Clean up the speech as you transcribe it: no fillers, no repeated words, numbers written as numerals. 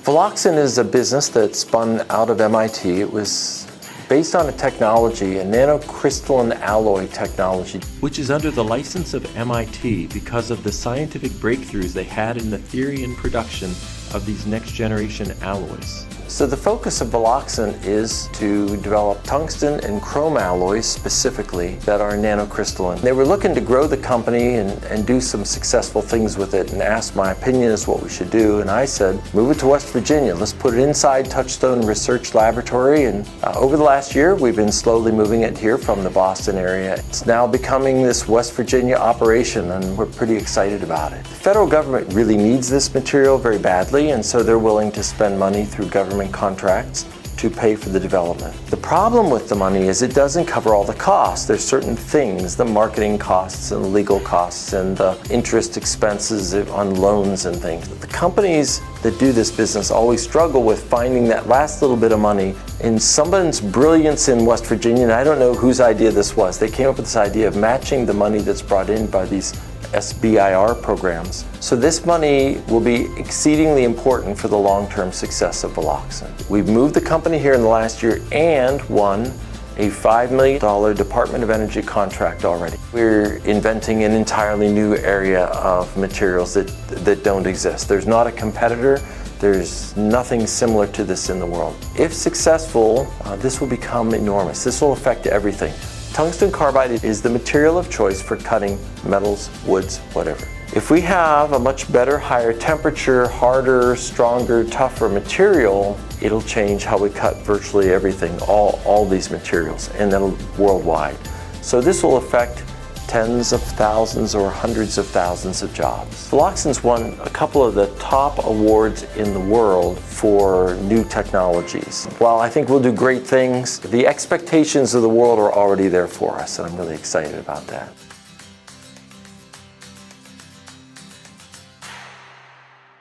Veloxint is a business that spun out of MIT. It was based on a technology, a nanocrystalline alloy technology, which is under the license of MIT because of the scientific breakthroughs they had in the theory and production of these next generation alloys. So the focus of Veloxint is to develop tungsten and chrome alloys specifically that are nanocrystalline. They were looking to grow the company and do some successful things with it and asked my opinion as what we should do, and I said, move it to West Virginia. Let's put it inside Touchstone Research Laboratory, and over the last year we've been slowly moving it here from the Boston area. It's now becoming this West Virginia operation and we're pretty excited about it. The federal government really needs this material very badly, and so they're willing to spend money through government contracts to pay for the development. The problem with the money is it doesn't cover all the costs. There's certain things, the marketing costs and legal costs and the interest expenses on loans and things. The companies that do this business always struggle with finding that last little bit of money. In someone's brilliance in West Virginia, and I don't know whose idea this was, they came up with this idea of matching the money that's brought in by these SBIR programs. So this money will be exceedingly important for the long-term success of Veloxint. We've moved the company here in the last year and won a $5 million Department of Energy contract already. We're inventing an entirely new area of materials that don't exist. There's not a competitor. There's nothing similar to this in the world. If successful, this will become enormous. This will affect everything. Tungsten carbide is the material of choice for cutting metals, woods, whatever. If we have a much better, higher temperature, harder, stronger, tougher material, it'll change how we cut virtually everything, all these materials, and that'll worldwide. So this will affect tens of thousands or hundreds of thousands of jobs. Veloxint's won a couple of the top awards in the world for new technologies. While I think we'll do great things, the expectations of the world are already there for us, and I'm really excited about that.